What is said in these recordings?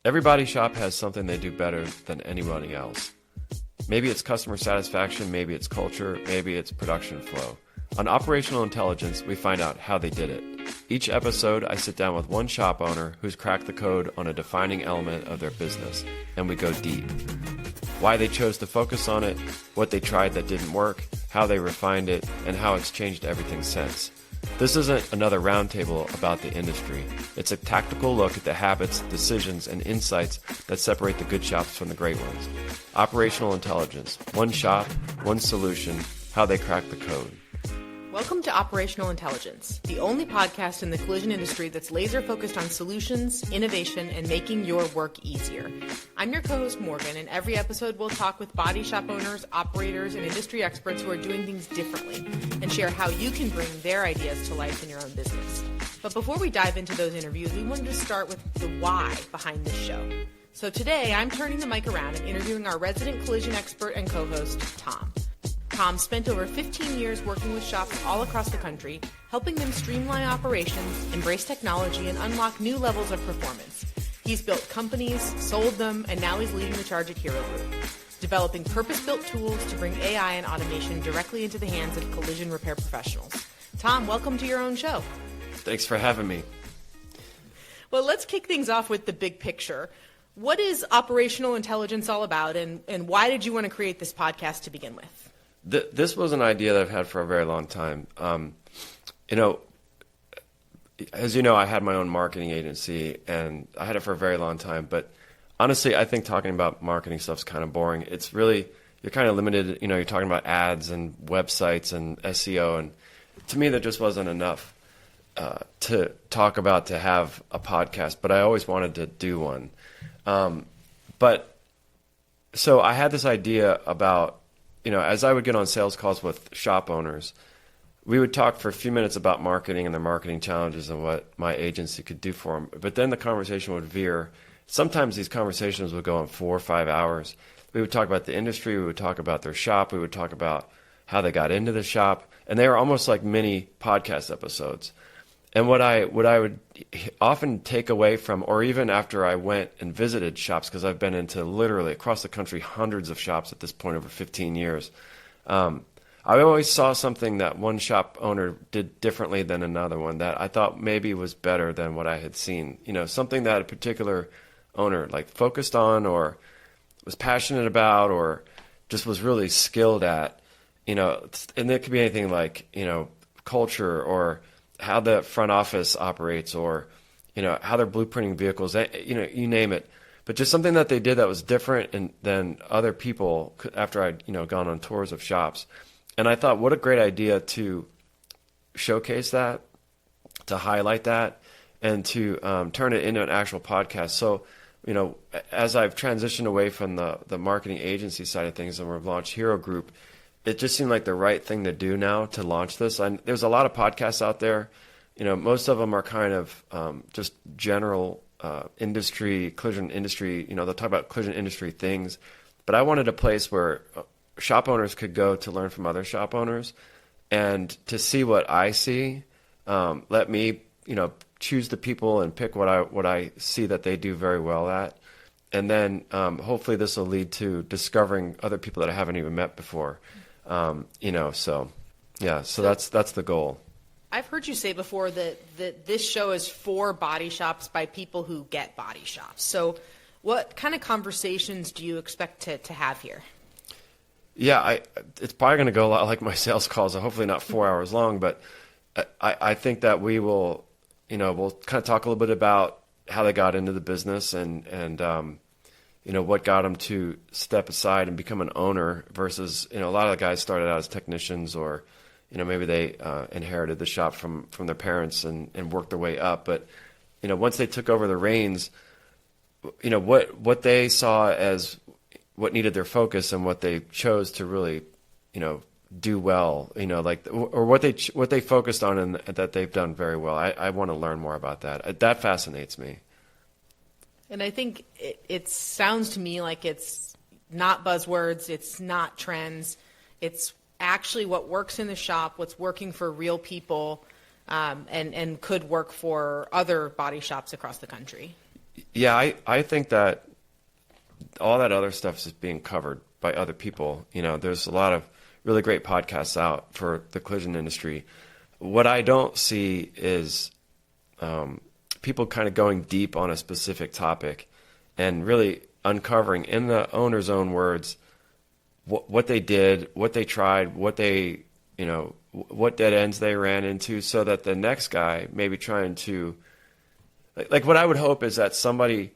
Every body shop has something they do better than anybody else. Maybe it's customer satisfaction, maybe it's culture, maybe it's production flow. On Operational Intelligence, we find out how they did it. Each episode, I sit down with one shop owner who's cracked the code on a defining element of their business, and we go deep. Why they chose to focus on it, what they tried that didn't work, how they refined it, and how it's changed everything since. This isn't another roundtable about the industry. It's a tactical look at the habits, decisions, and insights that separate the good shops from the great ones. Operational Intelligence. One shop, one solution, how they crack the code. Welcome to Operational Intelligence, the only podcast in the collision industry that's laser focused on solutions, innovation, and making your work easier. I'm your co-host Morgan, and every episode we'll talk with body shop owners, operators, and industry experts who are doing things differently and share how you can bring their ideas to life in your own business. But before we dive into those interviews, we wanted to start with the why behind this show. So today, I'm turning the mic around and interviewing our resident collision expert and co-host, Tom. Tom spent over 15 years working with shops all across the country, helping them streamline operations, embrace technology, and unlock new levels of performance. He's built companies, sold them, and now he's leading the charge at Hero Group, developing purpose-built tools to bring AI and automation directly into the hands of collision repair professionals. Tom, welcome to your own show. Thanks for having me. Well, let's kick things off with the big picture. What is Operational Intelligence all about, and why did you want to create this podcast to begin with? This was an idea that I've had for a very long time. As you know, I had my own marketing agency, and I had it for a very long time. But honestly, I think talking about marketing stuff is kind of boring. It's really, you're kind of limited. You're talking about ads and websites and SEO, and to me, that just wasn't enough to talk about to have a podcast. But I always wanted to do one. So I had this idea about, as I would get on sales calls with shop owners, we would talk for a few minutes about marketing and their marketing challenges and what my agency could do for them. But then the conversation would veer. Sometimes these conversations would go on 4 or 5 hours. We would talk about the industry. We would talk about their shop. We would talk about how they got into the shop. And they were almost like mini podcast episodes. And what I would often take away from, or even after I went and visited shops, because I've been into literally across the country hundreds of shops at this point over 15 years, I always saw something that one shop owner did differently than another one that I thought maybe was better than what I had seen. Something that a particular owner focused on or was passionate about or just was really skilled at, and it could be anything like, culture or how the front office operates or, how they're blueprinting vehicles, you name it. But just something that they did that was different than other people after I'd, gone on tours of shops. And I thought, what a great idea to showcase that, to highlight that, and to turn it into an actual podcast. So, as I've transitioned away from the marketing agency side of things and we've launched Hero Group, it just seemed like the right thing to do now to launch this. There's a lot of podcasts out there. Most of them are kind of just general industry, collision industry. They'll talk about collision industry things. But I wanted a place where shop owners could go to learn from other shop owners and to see what I see. Let me, choose the people and pick what I see that they do very well at. And then hopefully this will lead to discovering other people that I haven't even met before. So that's the goal. I've heard you say before that this show is for body shops by people who get body shops. So what kind of conversations do you expect to have here? Yeah, it's probably going to go a lot like my sales calls, hopefully not 4 hours long, but I think that we will, we'll kind of talk a little bit about how they got into the business and what got them to step aside and become an owner versus, a lot of the guys started out as technicians or, maybe they inherited the shop from their parents and worked their way up. But, once they took over the reins, what they saw as what needed their focus and what they chose to really, do well, or what they focused on and that they've done very well. I want to learn more about that. That fascinates me. And I think it sounds to me like it's not buzzwords, it's not trends, it's actually what works in the shop, what's working for real people, and could work for other body shops across the country. Yeah, I think that all that other stuff is being covered by other people. There's a lot of really great podcasts out for the collision industry. What I don't see is people kind of going deep on a specific topic and really uncovering in the owner's own words what they did, what they tried, what dead ends they ran into, so that the next guy may be trying to, like what I would hope is that somebody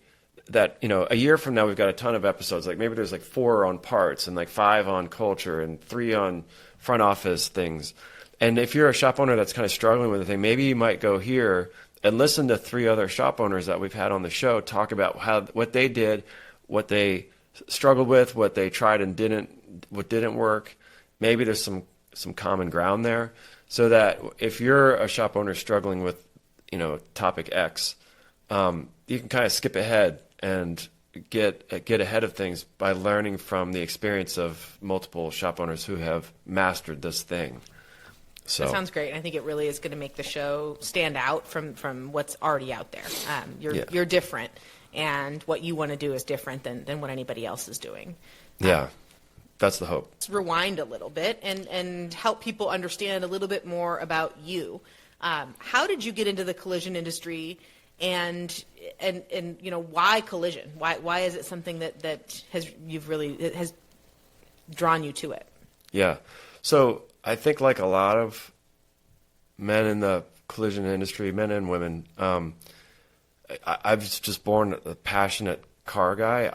that, a year from now we've got a ton of episodes, like maybe there's like 4 on parts and like 5 on culture and 3 on front office things. And if you're a shop owner that's kind of struggling with a thing, maybe you might go here and listen to 3 other shop owners that we've had on the show talk about what they did, what they struggled with, what they tried and what didn't work. Maybe there's some common ground there, so that if you're a shop owner struggling with, topic X, you can kind of skip ahead and get ahead of things by learning from the experience of multiple shop owners who have mastered this thing. So that sounds great. I think it really is going to make the show stand out from what's already out there. You're different, and what you want to do is different than what anybody else is doing. Yeah, that's the hope. Let's rewind a little bit and help people understand a little bit more about you. How did you get into the collision industry, and why collision? Why is it something that has drawn you to it? Yeah. So I think like a lot of men in the collision industry, men and women, I was just born a passionate car guy.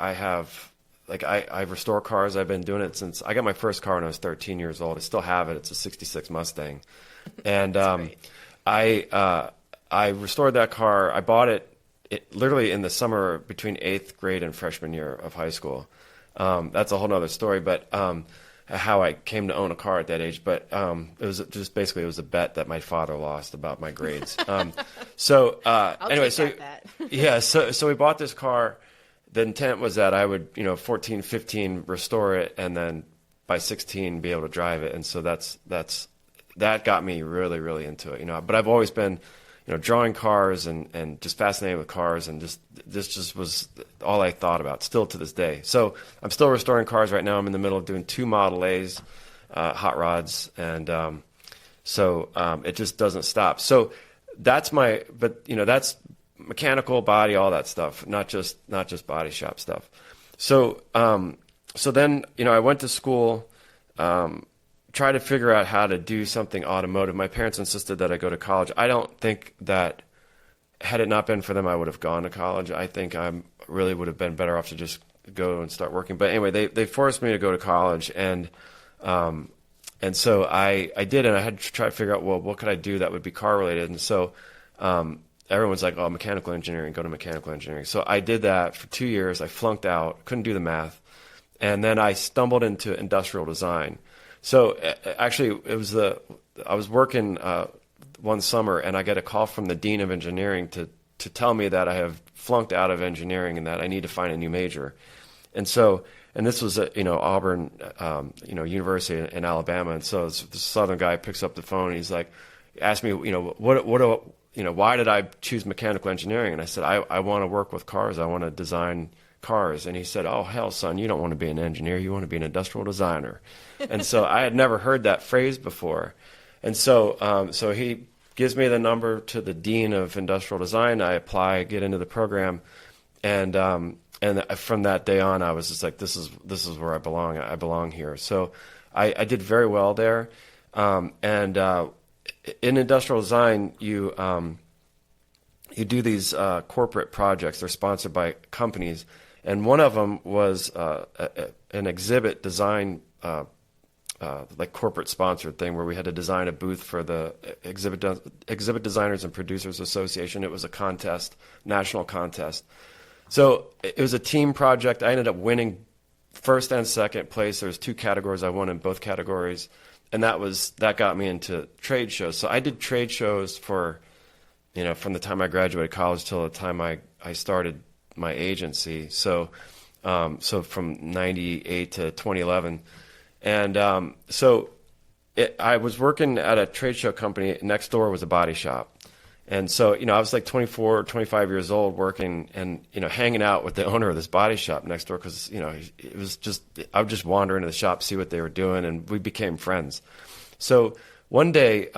I restore cars. I've been doing it since I got my first car when I was 13 years old. I still have it. It's a 66 Mustang. And I restored that car. I bought it literally in the summer between 8th grade and freshman year of high school. That's a whole nother story, but how I came to own a car at that age. But it was a bet that my father lost about my grades. So we bought this car. The intent was that I would, 14, 15, restore it, and then by 16 be able to drive it. And so that got me really, really into it, But I've always been, drawing cars and just fascinated with cars, and this just was all I thought about, still to this day. So I'm still restoring cars right now. I'm in the middle of doing 2 Model A's, hot rods, and it just doesn't stop. So that's that's mechanical, body, all that stuff, not just body shop stuff. So then I went to school, tried to figure out how to do something automotive. My parents insisted that I go to college. I don't think that had it not been for them, I would have gone to college. I think I really would have been better off to just go and start working. But anyway, they forced me to go to college, and so I did, and I had to try to figure out, well, what could I do that would be car related? And so everyone's like, oh, mechanical engineering, go to mechanical engineering. So I did that for 2 years. I flunked out, couldn't do the math. And then I stumbled into industrial design. So actually, I was working one summer, and I get a call from the dean of engineering to tell me that I have flunked out of engineering and that I need to find a new major. And this was at Auburn, University in Alabama. And so the Southern guy picks up the phone, and he's like, asked me, why did I choose mechanical engineering? And I said, I want to work with cars. I want to design cars. And he said, oh, hell, son, you don't want to be an engineer. You want to be an industrial designer. And so I had never heard that phrase before. And so he gives me the number to the dean of industrial design. I apply, get into the program. And from that day on, I was just like, this is where I belong. I belong here. So I did very well there. In industrial design, you do these corporate projects. They're sponsored by companies, and one of them was an exhibit design, like corporate sponsored thing, where we had to design a booth for the Exhibit Designers and Producers Association. It was a contest, national contest. So it was a team project. I ended up winning first and second place. There's 2 categories. I won in both categories. And that got me into trade shows. So I did trade shows for, from the time I graduated college till the time I started my agency. So from 98 to 2011. And I was working at a trade show company. Next door was a body shop. And so, I was like 24 or 25 years old working and, hanging out with the owner of this body shop next door because, it was just, I would just wander into the shop, see what they were doing, and we became friends. So one day,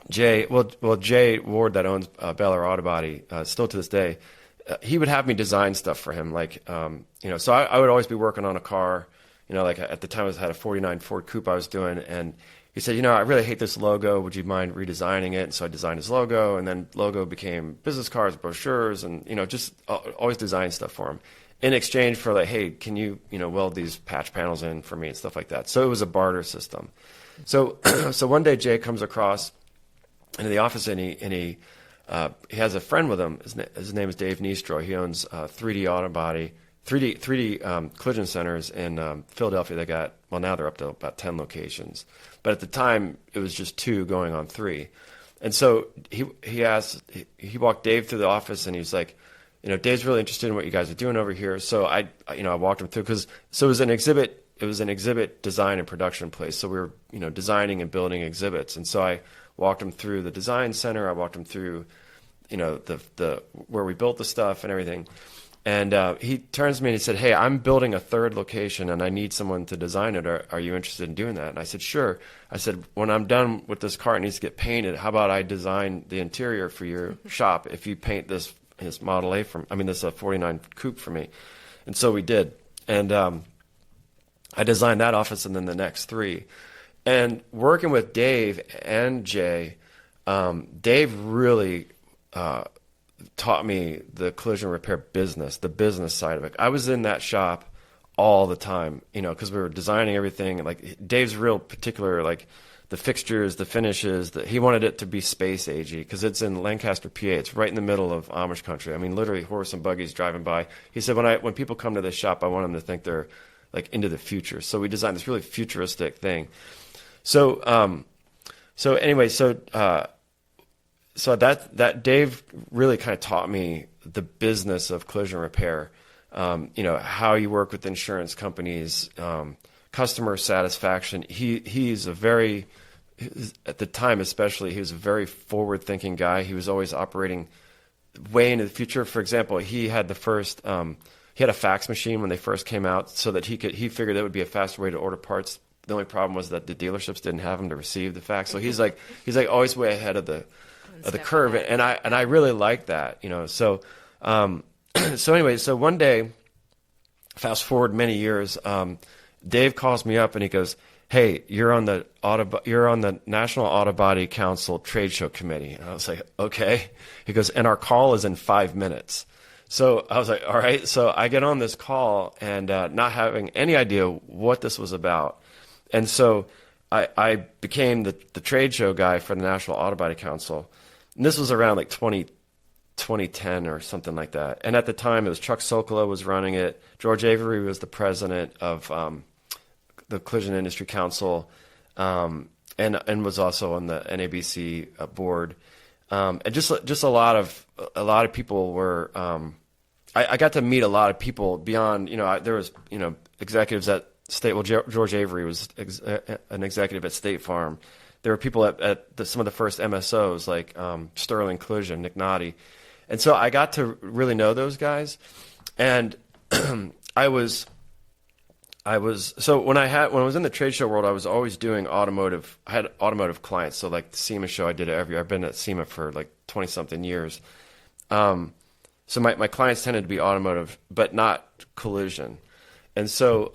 Jay Ward that owns Bel Air Auto Body, still to this day, he would have me design stuff for him. Like, so I would always be working on a car, like at the time I had a 49 Ford Coupe I was doing, and he said, I really hate this logo. Would you mind redesigning it? And so I designed his logo, and then logo became business cards, brochures, and, just always design stuff for him in exchange for like, hey, can you, weld these patch panels in for me and stuff like that. So it was a barter system. So, so one day Jay comes across into the office and he has a friend with him. His name is Dave Niestroy. He owns 3D collision centers in Philadelphia. Now they're up to about 10 locations. But at the time, it was just 2 going on 3. And so he walked Dave through the office and he was like, Dave's really interested in what you guys are doing over here. So I walked him through it was an exhibit design and production place. So we were, designing and building exhibits. And so I walked him through the design center. I walked him through, the where we built the stuff and everything. And he turns to me and he said, hey, I'm building a 3rd location and I need someone to design it. Are you interested in doing that? And I said, sure. I said, when I'm done with this car, it needs to get painted. How about I design the interior for your shop if you paint this Model A this 49 Coupe for me. And so we did. And I designed that office and then the next 3. And working with Dave and Jay, Dave really taught me the collision repair business, the business side of it. I was in that shop all the time, because we were designing everything. Like Dave's real particular, like the fixtures, the finishes. He wanted it to be space agey because it's in Lancaster, PA. It's right in the middle of Amish country. I mean, literally horse and buggies driving by. He said, when people come to this shop, I want them to think they're like into the future. So we designed this really futuristic thing. So that Dave really kind of taught me the business of collision repair, how you work with insurance companies, customer satisfaction. He's at the time especially, he was a very forward-thinking guy. He was always operating way into the future. For example, he had a fax machine when they first came out so that he figured that would be a faster way to order parts. The only problem was that the dealerships didn't have them to receive the fax. So he's like always way ahead of the curve, and I really like that, So so one day, fast forward many years, Dave calls me up and he goes, "Hey, you're on the National Auto Body Council Trade Show Committee." And I was like, "Okay." He goes, "And our call is in 5 minutes." So I was like, "All right." So I get on this call and not having any idea what this was about, and so I became the trade show guy for the National Auto Body Council. And this was around like 2010 or something like that. And at the time, it was Chuck Sokolow was running it. George Avery was the president of the Collision Industry Council, and was also on the NABC board. And just a lot of people were. I got to meet a lot of people beyond. There was executives at State. Well, George Avery was an executive at State Farm. There were people at some of the first MSOs like Sterling Collision, Nick Noddy. And so I got to really know those guys. And I was so when I was in the trade show world, I was always doing automotive. I had automotive clients. So like the SEMA show, I did it every year. I've been at SEMA for like 20 something years. So my clients tended to be automotive, but not collision. And so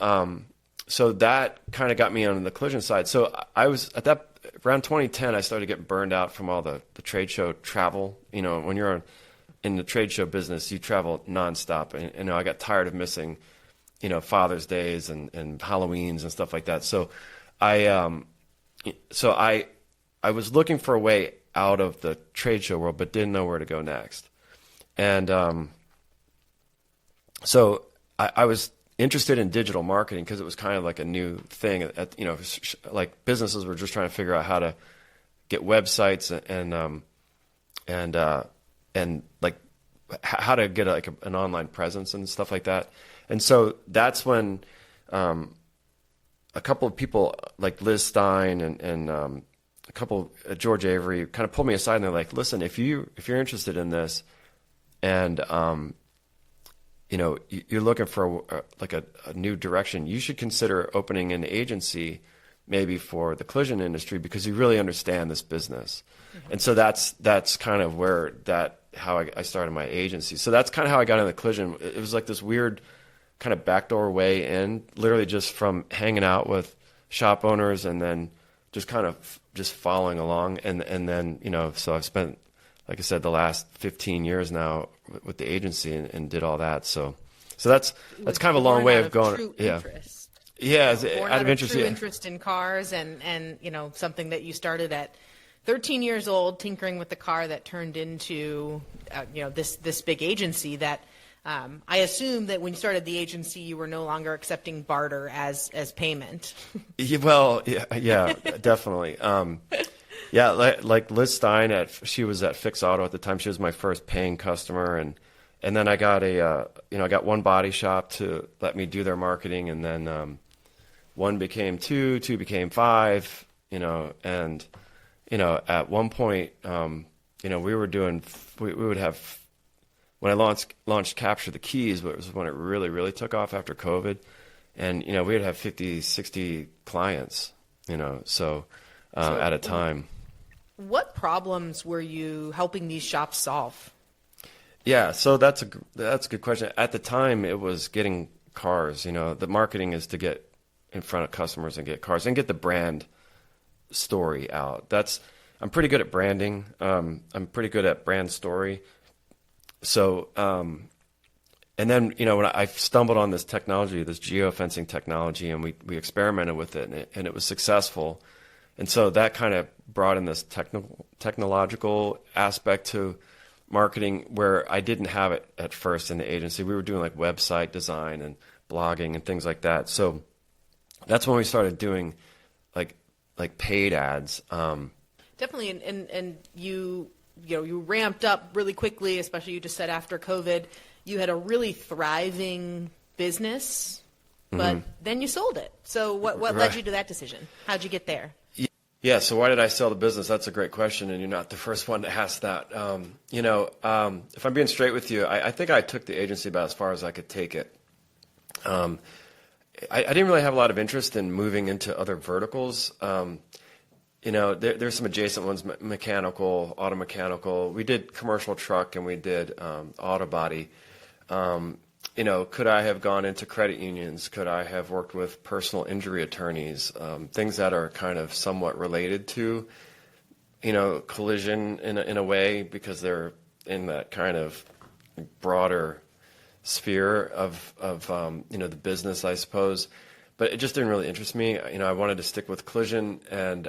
so that kind of got me on the collision side. So I was at that around 2010, I started getting burned out from all the trade show travel. When you're in the trade show business, you travel nonstop. And I got tired of missing, Father's Days and Halloweens and stuff like that. So I was looking for a way out of the trade show world, but didn't know where to go next. And so I was interested in digital marketing because it was kind of like a new thing. Like businesses were just trying to figure out how to get websites and like how to get an online presence and stuff like that. And so that's when a couple of people like Liz Stein and couple, George Avery, kind of pulled me aside and they're like, listen, if you're interested in this and, you're looking for a new direction, you should consider opening an agency maybe for the collision industry because you really understand this business. Mm-hmm. And so that's kind of how I started my agency. So that's kind of how I got into collision. It was like this weird kind of backdoor way in, literally just from hanging out with shop owners and then just kind of just following along. And then, so I've spent, like I said, the last 15 years now with the agency and did all that. So that's kind of a long way of going. True yeah. Interest. Yeah, born out of interest. True interest in cars and something that you started at 13 years old, tinkering with the car that turned into this big agency that I assume that when you started the agency, you were no longer accepting barter as payment. Well, yeah, definitely. Like Liz Stein she was at Fix Auto at the time. She was my first paying customer, and then I got I got one body shop to let me do their marketing, and then one became two became five, and at one point, we would have, when I launched Capture the Keys, which was when it really, really took off after COVID, and we would have 50, 60 clients, so at a time. What problems were you helping these shops solve? Yeah, so that's a good question. At the time, it was getting cars. The marketing is to get in front of customers and get cars and get the brand story out. I'm pretty good at branding. I'm pretty good at brand story. So, and then, when I stumbled on this technology, this geofencing technology, and we experimented with it, and it was successful. And so that kind of brought in this technological aspect to marketing where I didn't have it at first in the agency. We were doing like website design and blogging and things like that. So that's when we started doing like paid ads. Definitely, and you ramped up really quickly, especially you just said after COVID, you had a really thriving business, but then you sold it. So what led you to that decision? How'd you get there? Yeah, so why did I sell the business? That's a great question, and you're not the first one to ask that. If I'm being straight with you, I think I took the agency about as far as I could take it. I didn't really have a lot of interest in moving into other verticals. There's some adjacent ones, mechanical, auto mechanical. We did commercial truck and we did auto body. Could I have gone into credit unions? Could I have worked with personal injury attorneys? Things that are kind of somewhat related to, collision in a way because they're in that kind of broader sphere of the business, I suppose. But it just didn't really interest me. I wanted to stick with collision, and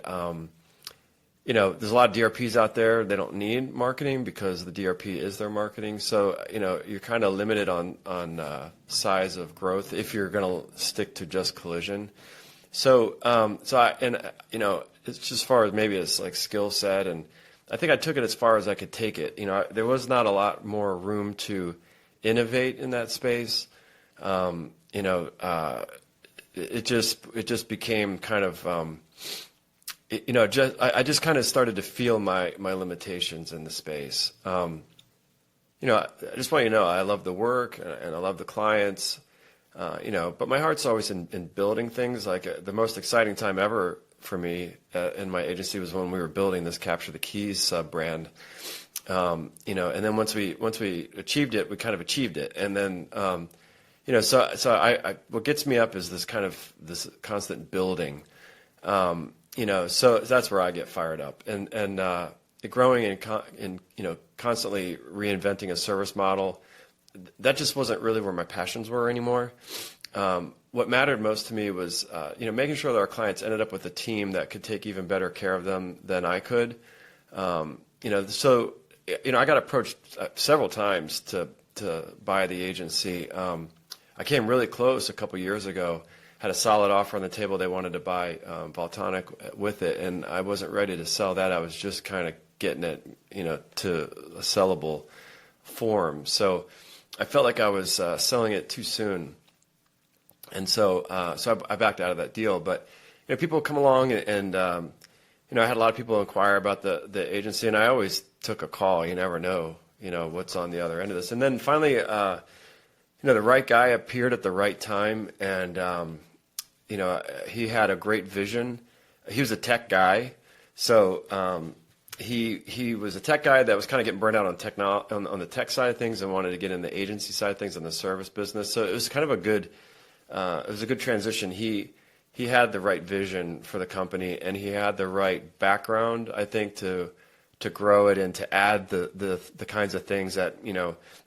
there's a lot of DRPs out there. They don't need marketing because the DRP is their marketing. So you're kind of limited on size of growth if you're going to stick to just collision. So it's just as far as maybe it's like skill set, and I think I took it as far as I could take it. There was not a lot more room to innovate in that space. It just became kind of, I just kind of started to feel my limitations in the space. I just want you to know I love the work and I love the clients, but my heart's always in building things. Like the most exciting time ever for me in my agency was when we were building this Capture the Keys sub-brand. And then once we achieved it, we kind of achieved it. And then, so I what gets me up is this kind of this constant building. So that's where I get fired up, and growing and constantly reinventing a service model. That just wasn't really where my passions were anymore. What mattered most to me was making sure that our clients ended up with a team that could take even better care of them than I could. I got approached several times to buy the agency. I came really close a couple years ago, had a solid offer on the table. They wanted to buy Voltonic with it, and I wasn't ready to sell that. I was just kind of getting it, to a sellable form. So I felt like I was selling it too soon. And so I backed out of that deal. But, people come along and I had a lot of people inquire about the agency, and I always took a call. You never know, what's on the other end of this. And then finally, the right guy appeared at the right time, and he had a great vision. He was a tech guy, so he was a tech guy that was kind of getting burned out on the tech side of things and wanted to get in the agency side of things and the service business. So it was kind of a good transition. He had the right vision for the company, and he had the right background, I think, to grow it and to add the kinds of things that,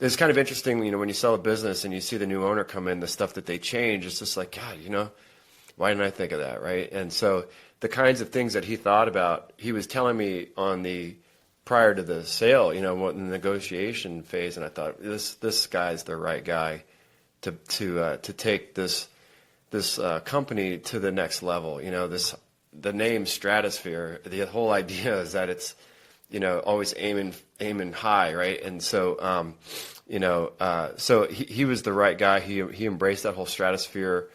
it's kind of interesting, when you sell a business and you see the new owner come in, the stuff that they change, it's just like, God, why didn't I think of that, right? And so the kinds of things that he thought about, he was telling me prior to the sale, in the negotiation phase, and I thought, this guy's the right guy to take this company to the next level. The name Stratosphere, the whole idea is that it's, always aiming high, right? And so, so he was the right guy. He embraced that whole stratosphere,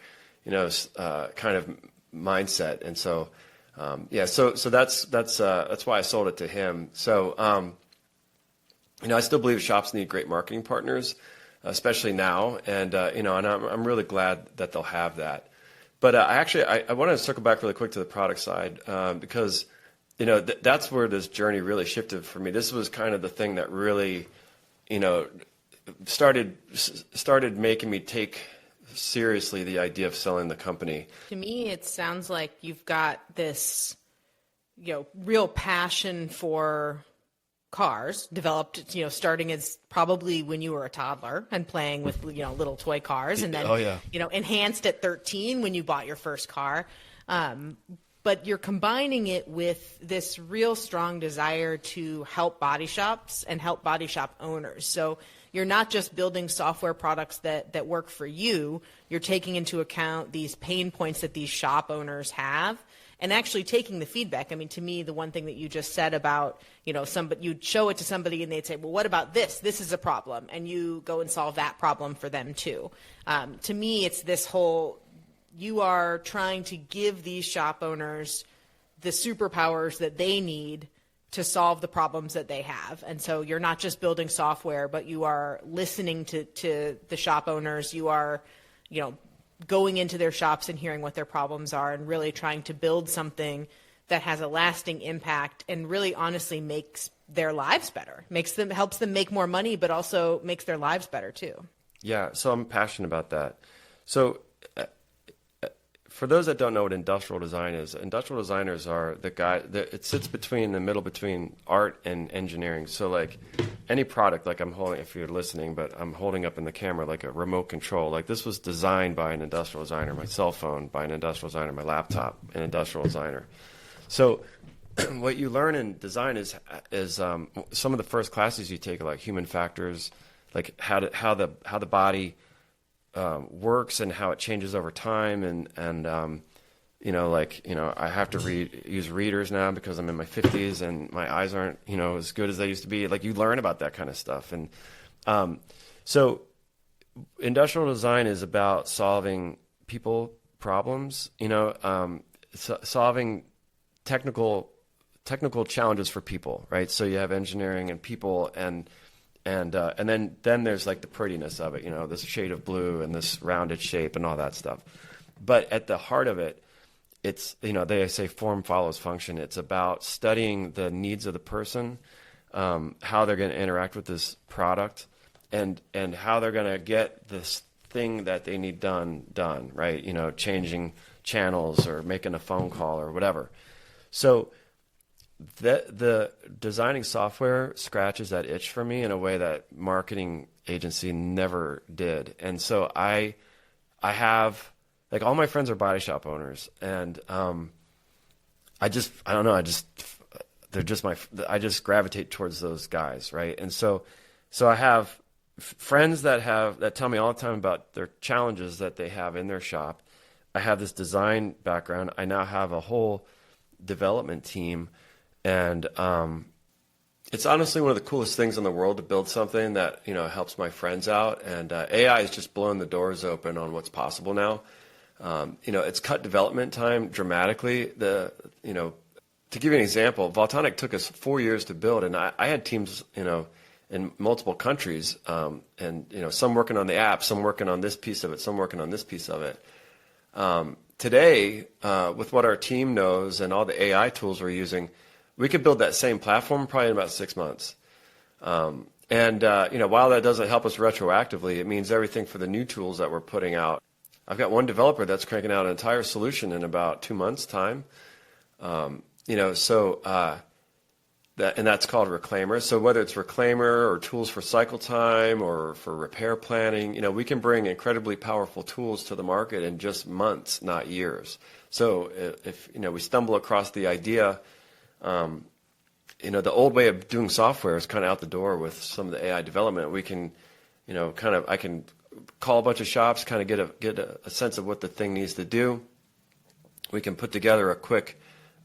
kind of mindset. And so, so that's why I sold it to him. So, I still believe shops need great marketing partners, especially now. And, and I'm really glad that they'll have that. But I want to circle back really quick to the product side, because that's where this journey really shifted for me. This was kind of the thing that really, started making me take seriously the idea of selling the company. To me, it sounds like you've got this, real passion for cars developed, starting as probably when you were a toddler and playing with, little toy cars, and then, enhanced at 13 when you bought your first car. But you're combining it with this real strong desire to help body shops and help body shop owners. So you're not just building software products that work for you. You're taking into account these pain points that these shop owners have and actually taking the feedback. I mean, to me, the one thing that you just said about, you'd show it to somebody and they'd say, well, what about this? This is a problem. And you go and solve that problem for them too. To me, it's this whole, you are trying to give these shop owners the superpowers that they need to solve the problems that they have. And so you're not just building software, but you are listening to the shop owners. You are, going into their shops and hearing what their problems are and really trying to build something that has a lasting impact and really honestly makes their lives better, helps them make more money, but also makes their lives better too. Yeah. So I'm passionate about that. So, for those that don't know what industrial design is, industrial designers are the guy that it sits between the middle between art and engineering. So like any product, like I'm holding, if you're listening, but I'm holding up in the camera like a remote control. Like this was designed by an industrial designer, my cell phone by an industrial designer, my laptop, an industrial designer. So what you learn in design is some of the first classes you take are like human factors, like how the body works and how it changes over time, and I have to use readers now because I'm in my 50s and my eyes aren't as good as they used to be. Like you learn about that kind of stuff, and so industrial design is about solving people problems, solving technical challenges for people, right? So you have engineering and people and then there's like the prettiness of it, this shade of blue and this rounded shape and all that stuff. But at the heart of it, it's, they say form follows function. It's about studying the needs of the person, how they're going to interact with this product, and how they're going to get this thing that they need done, right? Changing channels or making a phone call or whatever. So the designing software scratches that itch for me in a way that marketing agency never did. And so I have, like, all my friends are body shop owners, and I just gravitate towards those guys, right? And so I have friends that tell me all the time about their challenges that they have in their shop. I have this design background. I now have a whole development team. And it's honestly one of the coolest things in the world to build something that helps my friends out. And AI is just blowing the doors open on what's possible now. It's cut development time dramatically. to give you an example, Valtonic took us 4 years to build, and I had teams, in multiple countries, and some working on the app, some working on this piece of it, some working on this piece of it. Today, with what our team knows and all the AI tools we're using, we could build that same platform probably in about 6 months. While that doesn't help us retroactively, it means everything for the new tools that we're putting out. I've got one developer that's cranking out an entire solution in about 2 months' time. And that's called Reclaimer. So whether it's Reclaimer or tools for cycle time or for repair planning, we can bring incredibly powerful tools to the market in just months, not years. So if we stumble across the idea, the old way of doing software is kind of out the door with some of the AI development. We can, I can call a bunch of shops, kind of get a sense of what the thing needs to do. We can put together a quick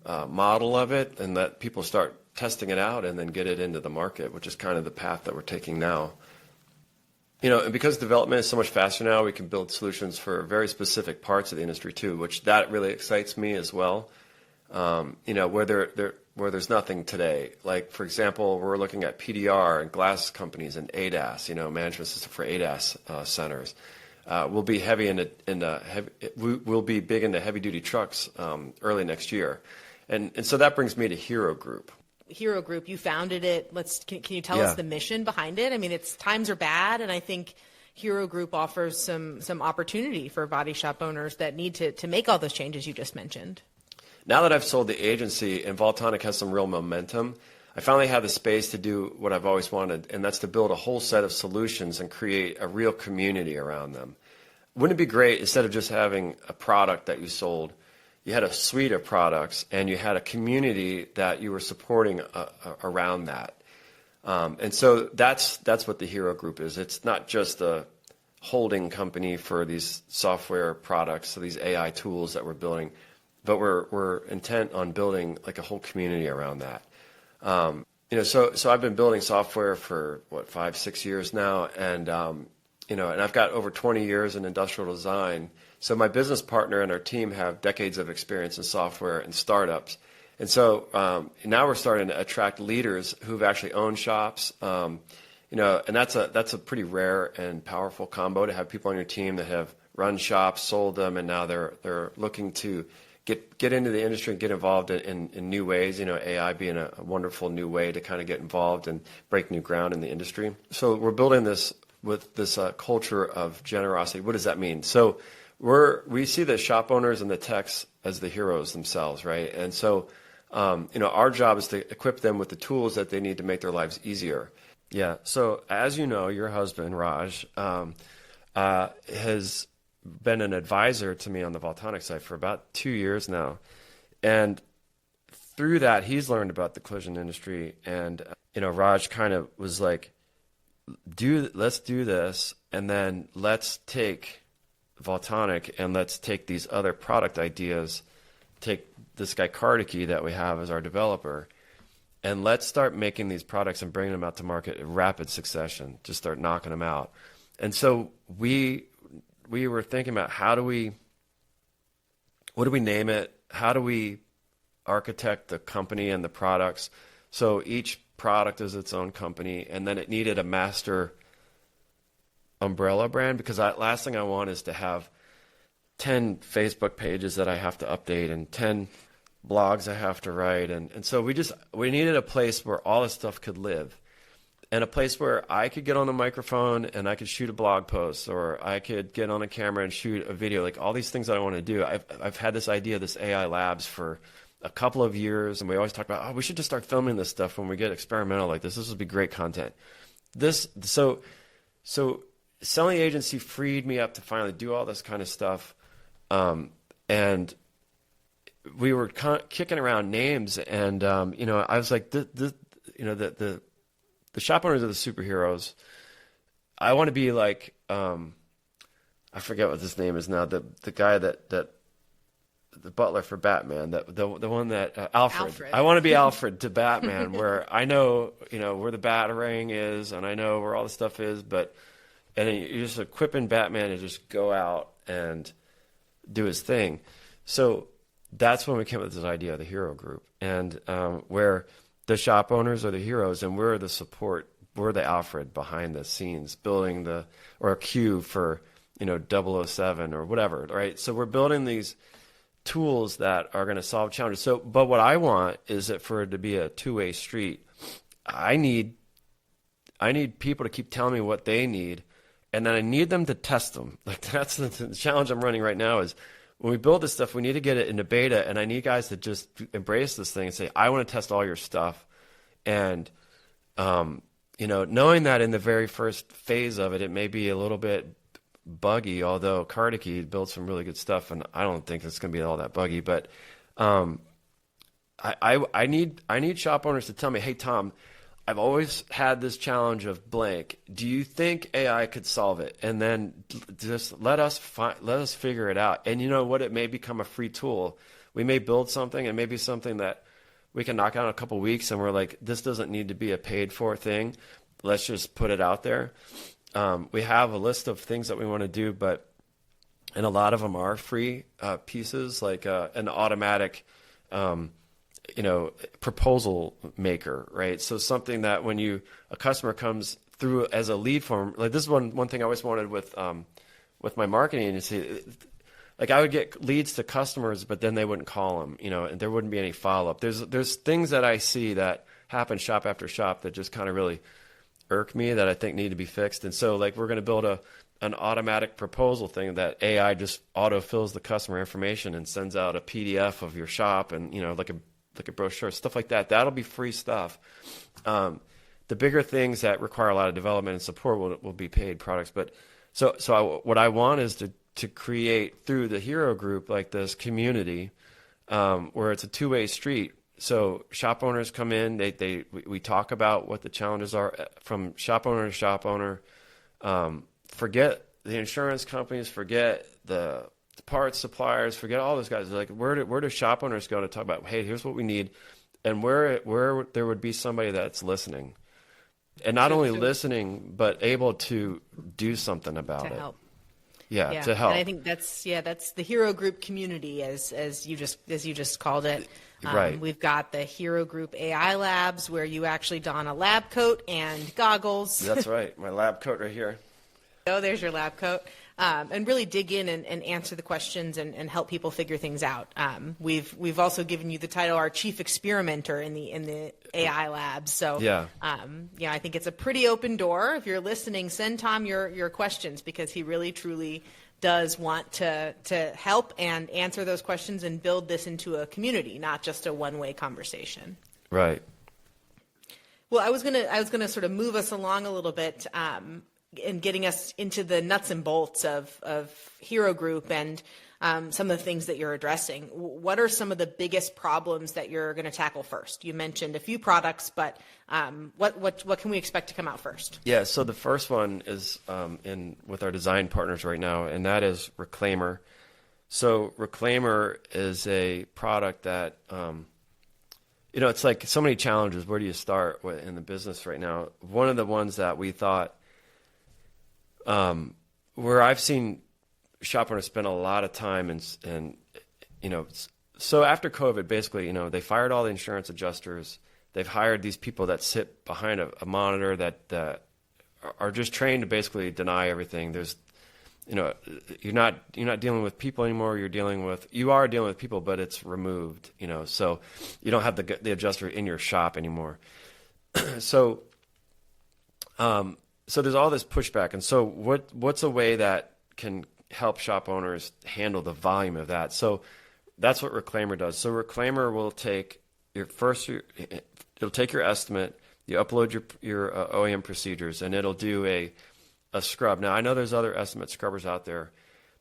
model of it and let people start testing it out and then get it into the market, which is kind of the path that we're taking now. And because development is so much faster now, we can build solutions for very specific parts of the industry too, which that really excites me as well. Where there's nothing today. Like, for example, we're looking at PDR and glass companies and ADAS, management system for ADAS centers. We'll be we'll be big into heavy duty trucks early next year. And so that brings me to Hero Group. Hero Group, you founded it. Can you tell us the mission behind it? I mean, times are bad, and I think Hero Group offers some opportunity for body shop owners that need to make all those changes you just mentioned. Now that I've sold the agency and Valtonic has some real momentum, I finally have the space to do what I've always wanted, and that's to build a whole set of solutions and create a real community around them. Wouldn't it be great, instead of just having a product that you sold, you had a suite of products and you had a community that you were supporting around that. And so that's what the Hero Group is. It's not just a holding company for these software products, so these AI tools that we're building, but we're intent on building like a whole community around that. So I've been building software for 5-6 years now, and and I've got over 20 years in industrial design. So my business partner and our team have decades of experience in software and startups. And so now we're starting to attract leaders who've actually owned shops. And that's a pretty rare and powerful combo to have people on your team that have run shops, sold them, and now they're looking to get into the industry and get involved in new ways, AI being a wonderful new way to kind of get involved and break new ground in the industry. So we're building this with this culture of generosity. What does that mean? So we see the shop owners and the techs as the heroes themselves, right? And so, our job is to equip them with the tools that they need to make their lives easier. Yeah. So as you know, your husband, Raj, has been an advisor to me on the Valtonic side for about 2 years now. And through that, he's learned about the collision industry. And, Raj kind of was like, let's do this. And then let's take Valtonic and let's take these other product ideas, take this guy Kartiki that we have as our developer, and let's start making these products and bringing them out to market in rapid succession. Just start knocking them out. And so we were thinking about what do we name it? How do we architect the company and the products? So each product is its own company, and then it needed a master umbrella brand, because last thing I want is to have 10 Facebook pages that I have to update and 10 blogs I have to write. And so we needed a place where all this stuff could live, and a place where I could get on a microphone and I could shoot a blog post, or I could get on a camera and shoot a video, like all these things that I want to do. I've had this idea, this AI labs, for a couple of years, and we always talk about, we should just start filming this stuff when we get experimental like this. This would be great content. So selling the agency freed me up to finally do all this kind of stuff. And we were kicking around names, and I was like, the shop owners are the superheroes. I want to be like, I forget what his name is now. The guy that the butler for Batman, the one that Alfred. I want to be Alfred to Batman, where I know where the Batarang is, and I know where all the stuff is, and you're just equipping Batman to just go out and do his thing. So that's when we came up with this idea of the hero group, and where the shop owners are the heroes, and we're the support. We're the Alfred behind the scenes, building or a Q for, 007 or whatever, right? So we're building these tools that are going to solve challenges. So, but what I want is that for it to be a two-way street. I need people to keep telling me what they need, and then I need them to test them. Like that's the challenge I'm running right now is when we build this stuff, we need to get it into beta, and I need guys to just embrace this thing and say, I want to test all your stuff. And, knowing that in the very first phase of it, it may be a little bit buggy, although Cardicky built some really good stuff, and I don't think it's going to be all that buggy. But I need shop owners to tell me, hey, Tom, I've always had this challenge of blank. Do you think AI could solve it? And then just let us figure it out. And you know what? It may become a free tool. We may build something, and maybe something that we can knock out in a couple of weeks, and we're like, this doesn't need to be a paid for thing. Let's just put it out there. We have a list of things that we want to do, and a lot of them are free pieces, like an automatic proposal maker, right? So something that when a customer comes through as a lead form, like this is one thing I always wanted with my marketing agency. Like I would get leads to customers, but then they wouldn't call them, and there wouldn't be any follow up. There's things that I see that happen shop after shop that just kind of really irk me that I think need to be fixed. And so like we're going to build an automatic proposal thing that AI just auto fills the customer information and sends out a PDF of your shop and like a brochure, stuff like that. That'll be free stuff. The bigger things that require a lot of development and support will be paid products. But what I want is to create through the hero group like this community where it's a two-way street. So shop owners come in, we talk about what the challenges are from shop owner to shop owner. Forget the insurance companies, forget the parts suppliers, forget all those guys. Like where do shop owners go to talk about, hey, here's what we need, and where there would be somebody that's listening, and not only listening but able to do something about it. Help. Yeah, to help. And I think that's the hero group community as you just called it. Right. We've got the hero group AI labs where you actually don a lab coat and goggles. That's right. My lab coat right here. Oh, there's your lab coat. And really dig in and answer the questions and help people figure things out. We've also given you the title our chief experimenter in the AI labs. So I think it's a pretty open door. If you're listening, send Tom your questions because he really truly does want to help and answer those questions and build this into a community, not just a one-way conversation. Right. Well, I was gonna sort of move us along a little bit. And getting us into the nuts and bolts of Hero Group and some of the things that you're addressing. What are some of the biggest problems that you're going to tackle first? You mentioned a few products, but what can we expect to come out first? Yeah, so the first one is with our design partners right now, and that is Reclaimer. So Reclaimer is a product that it's like so many challenges. Where do you start in the business right now? One of the ones that we thought where I've seen shop owners spend a lot of time and so after COVID, basically, they fired all the insurance adjusters. They've hired these people that sit behind a monitor that are just trained to basically deny everything. There's, you're not dealing with people anymore. You are dealing with people, but it's removed, so you don't have the adjuster in your shop anymore. So there's all this pushback, and so what's a way that can help shop owners handle the volume of that? So that's what Reclaimer does. So Reclaimer will take it'll take your estimate, you upload your OEM procedures, and it'll do a scrub. Now I know there's other estimate scrubbers out there,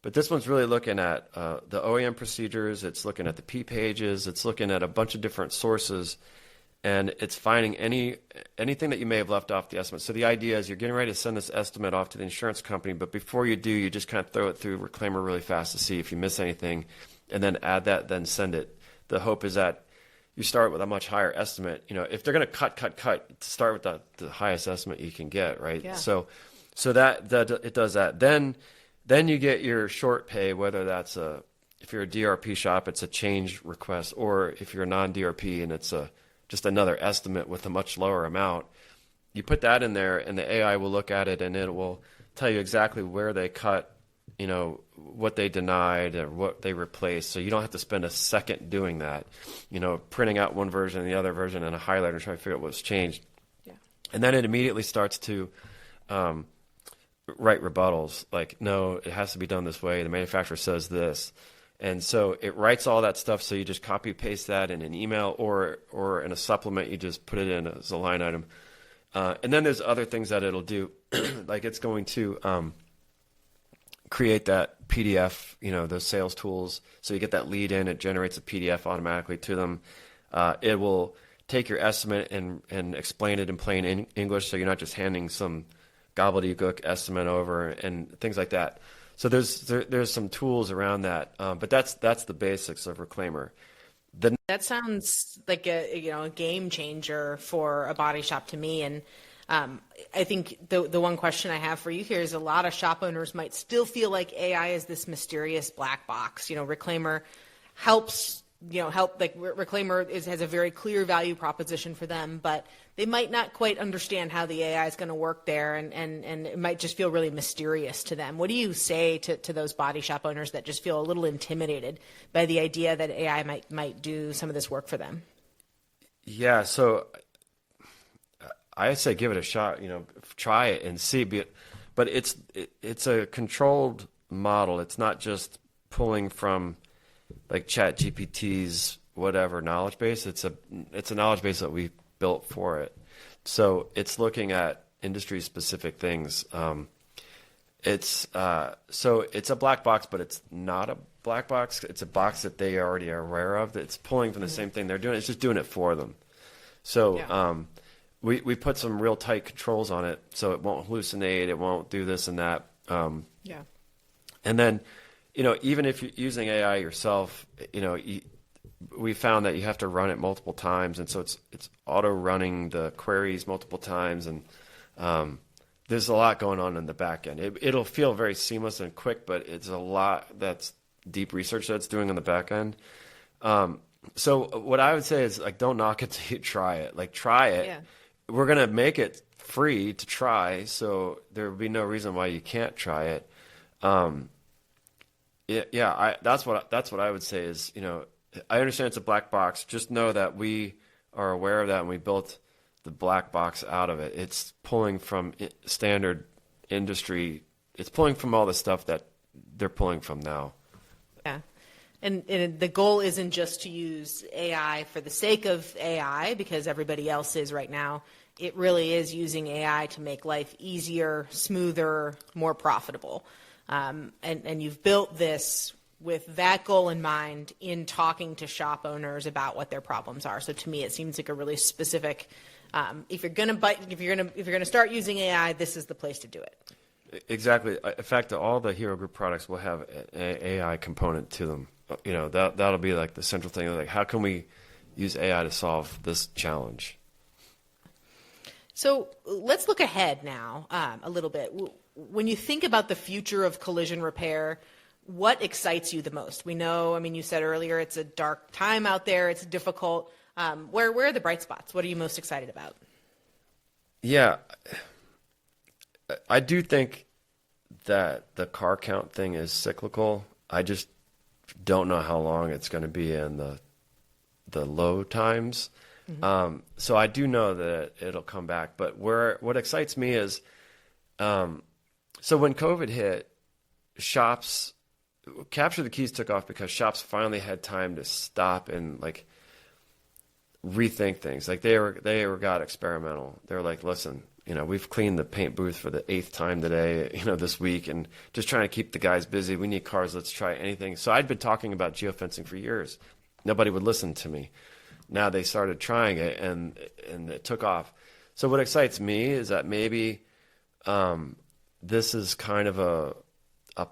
but this one's really looking at the OEM procedures. It's looking at the P pages. It's looking at a bunch of different sources. And it's finding anything that you may have left off the estimate. So the idea is you're getting ready to send this estimate off to the insurance company, but before you do, you just kind of throw it through Reclaimer really fast to see if you miss anything, and then add that, then send it. The hope is that you start with a much higher estimate. If they're going to cut, start with the highest estimate you can get, right? Yeah. So that it does that. Then you get your short pay, whether that's a if you're a DRP shop, it's a change request, or if you're a non-DRP and it's just another estimate with a much lower amount, you put that in there and the AI will look at it and it will tell you exactly where they cut, what they denied or what they replaced. So you don't have to spend a second doing that, printing out one version and the other version and a highlighter and trying to figure out what's changed. Yeah. And then it immediately starts to write rebuttals like, no, it has to be done this way. The manufacturer says this. And so it writes all that stuff. So you just copy paste that in an email or in a supplement, you just put it in as a line item. And then there's other things that it'll do. Like it's going to create that PDF, those sales tools. So you get that lead in, it generates a PDF automatically to them. It will take your estimate and explain it in plain English. So you're not just handing some gobbledygook estimate over and things like that. So there's some tools around that. But that's the basics of Reclaimer. That sounds like a game changer for a body shop to me. And I think the one question I have for you here is a lot of shop owners might still feel like AI is this mysterious black box. Reclaimer helps. Reclaimer has a very clear value proposition for them, but they might not quite understand how the AI is going to work there, and it might just feel really mysterious to them. What do you say to those body shop owners that just feel a little intimidated by the idea that AI might do some of this work for them? Yeah, so I say give it a shot. Try it and see. But it's a controlled model. It's not just pulling from like Chat GPT's whatever knowledge base. It's a knowledge base that we built for it. So it's looking at industry specific things. It's a black box, but it's not a black box. It's a box that they already are aware of. It's pulling from the same thing they're doing. It's just doing it for them. So we put some real tight controls on it, so it won't hallucinate. It won't do this and that. And then, even if you're using AI yourself, we found that you have to run it multiple times, and so it's auto running the queries multiple times, and there's a lot going on in the back end. It'll feel very seamless and quick, but it's a lot that's deep research that's doing on the back end. So what I would say is don't knock it till you try it. Try it. Yeah. We're gonna make it free to try, so there would be no reason why you can't try it. That's what I would say is, I understand it's a black box. Just know that we are aware of that, and we built the black box out of it. It's pulling from standard industry. It's pulling from all the stuff that they're pulling from now. Yeah. And the goal isn't just to use AI for the sake of AI, because everybody else is right now. It really is using AI to make life easier, smoother, more profitable. And you've built this with that goal in mind in talking to shop owners about what their problems are. So to me, it seems like a really specific. If you're gonna start using AI, this is the place to do it. Exactly. In fact, all the Hero Group products will have an AI component to them. That'll be like the central thing. Like, how can we use AI to solve this challenge? So let's look ahead now a little bit. When you think about the future of collision repair, what excites you the most? We know, you said earlier, it's a dark time out there. It's difficult. Where are the bright spots? What are you most excited about? Yeah, I do think that the car count thing is cyclical. I just don't know how long it's going to be in the low times. Mm-hmm. So I do know that it'll come back. But what excites me is, so when COVID hit, shops Capture the Keys took off because shops finally had time to stop and rethink things. They got experimental. They were like, listen, we've cleaned the paint booth for the 8th time today, this week, and just trying to keep the guys busy. We need cars. Let's try anything. So I'd been talking about geofencing for years. Nobody would listen to me. Now they started trying it, and it took off. So what excites me is that maybe this is kind of a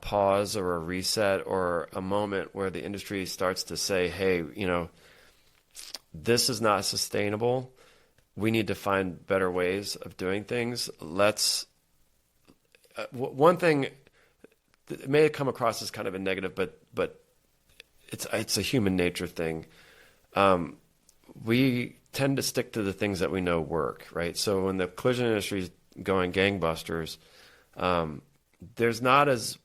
pause or a reset or a moment where the industry starts to say, hey, this is not sustainable. We need to find better ways of doing things. One thing that may come across as kind of a negative, but it's a human nature thing. We tend to stick to the things that we know work, right? So when the collision industry is going gangbusters, there's not as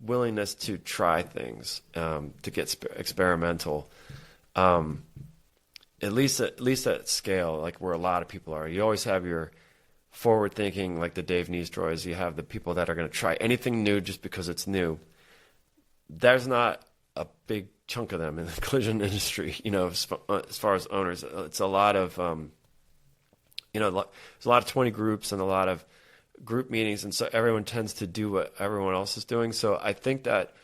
willingness to try things, to get experimental, at least at scale, like where a lot of people are. You always have your forward thinking, like the Dave Neestroys. You have the people that are going to try anything new just because it's new. There's not a big chunk of them in the collision industry, as far as owners. It's a lot of, there's a lot of 20 groups and a lot of group meetings, and so everyone tends to do what everyone else is doing. So I think that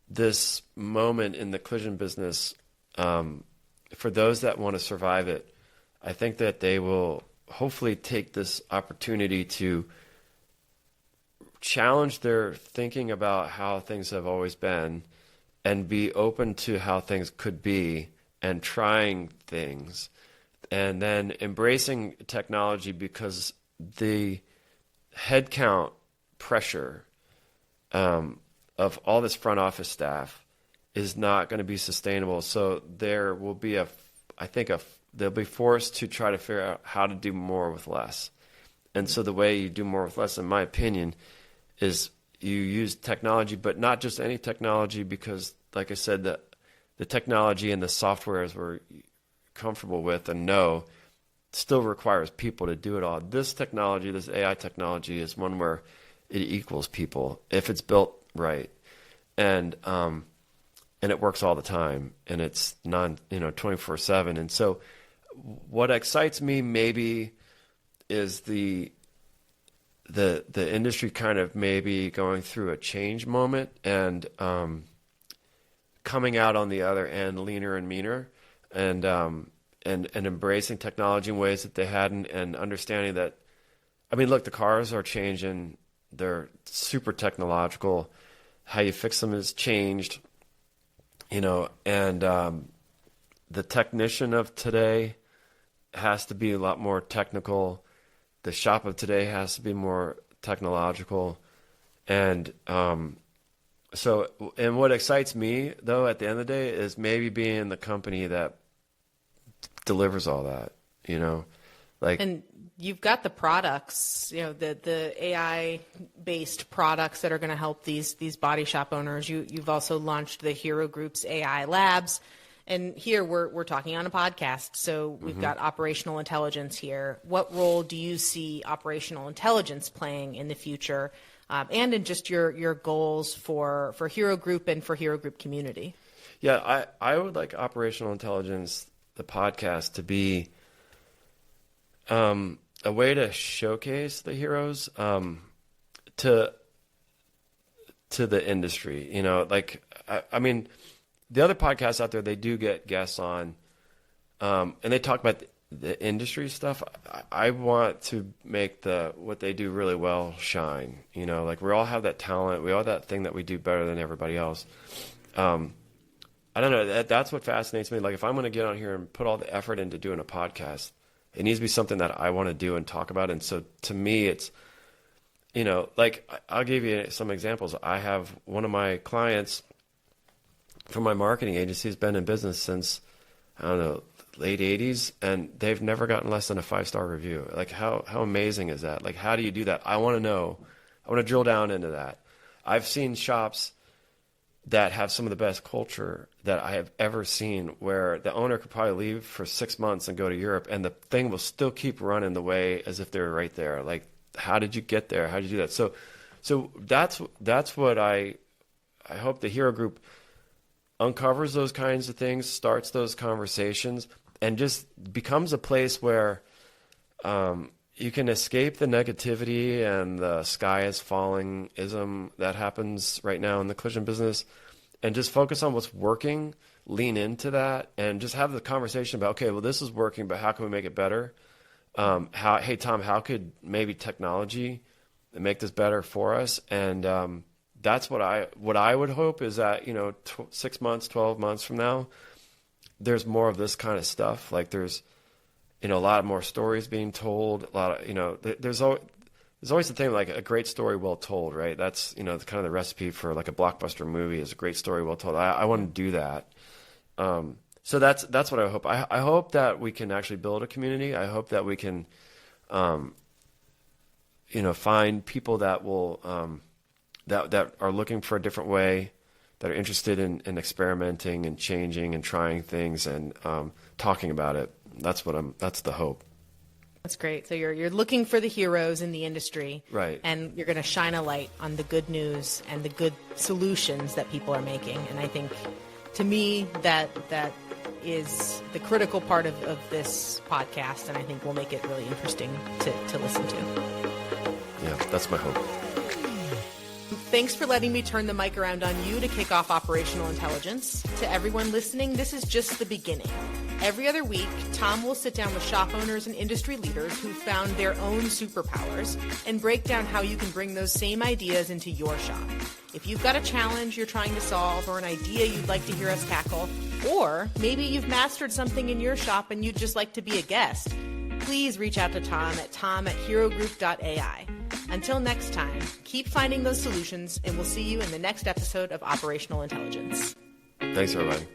this moment in the collision business, for those that want to survive it, I think that they will hopefully take this opportunity to challenge their thinking about how things have always been and be open to how things could be and trying things, and then embracing technology, because the headcount pressure of all this front office staff is not going to be sustainable. So there will be they'll be forced to try to figure out how to do more with less. And so the way you do more with less, in my opinion, is you use technology, but not just any technology, because, like I said, the technology and the softwares we're comfortable with and know still requires people to do it all. This technology, this AI technology, is one where it equals people if it's built right, and it works all the time, and it's 24/7. And so, what excites me maybe is the industry kind of maybe going through a change moment and coming out on the other end leaner and meaner, and embracing technology in ways that they hadn't, and understanding that, look, the cars are changing. They're super technological. How you fix them has changed, and the technician of today has to be a lot more technical. The shop of today has to be more technological. And and what excites me, though, at the end of the day, is maybe being the company that delivers all that, And you've got the products, the AI-based products that are going to help these body shop owners. You've also launched the Hero Group's AI Labs. And here we're talking on a podcast, so we've got operational intelligence here. What role do you see operational intelligence playing in the future, and in just your goals for Hero Group and for Hero Group community? Yeah, I would like operational intelligence, the podcast, to be a way to showcase the heroes to the industry. The other podcasts out there, they do get guests on, and they talk about the industry stuff. I want to make what they do really well shine. We all have that talent. We all have that thing that we do better than everybody else. I don't know. That's what fascinates me. Like, if I'm going to get on here and put all the effort into doing a podcast, it needs to be something that I want to do and talk about. And so to me, it's, I'll give you some examples. I have one of my clients from my marketing agency has been in business since, I don't know, late 80s, and they've never gotten less than a 5-star review. Like, how amazing is that? Like, how do you do that? I want to know. I want to drill down into that. I've seen shops that have some of the best culture that I have ever seen, where the owner could probably leave for 6 months and go to Europe, and the thing will still keep running the way as if they were right there. Like, how did you get there? How did you do that? So that's what I hope the Hero Group uncovers, those kinds of things, starts those conversations, and just becomes a place where you can escape the negativity and the sky is falling ism that happens right now in the collision business, and just focus on what's working, lean into that, and just have the conversation about, okay, well, this is working, but how can we make it better? Hey, Tom, how could maybe technology make this better for us? And that's what I would hope is that, 6 months, 12 months from now, there's more of this kind of stuff. Like, there's, a lot more stories being told. A lot of, there's always, there's always the thing, like a great story well told, right? That's, kind of the recipe for like a blockbuster movie is a great story well told. I want to do that. So that's what I hope. I hope that we can actually build a community. I hope that we can, find people that will, that are looking for a different way, that are interested in experimenting and changing and trying things and talking about it. That's the hope. That's great. So you're looking for the heroes in the industry, right? And you're going to shine a light on the good news and the good solutions that people are making. And I think, to me, that is the critical part of this podcast, and I think will make it really interesting to listen to. Yeah, that's my hope. Thanks for letting me turn the mic around on you to kick off Operational Intelligence. To everyone listening, this is just the beginning. Every other week, Tom will sit down with shop owners and industry leaders who found their own superpowers and break down how you can bring those same ideas into your shop. If you've got a challenge you're trying to solve or an idea you'd like to hear us tackle, or maybe you've mastered something in your shop and you'd just like to be a guest, please reach out to Tom at tom@herogroup.ai. Until next time, keep finding those solutions, and we'll see you in the next episode of Operational Intelligence. Thanks, everybody.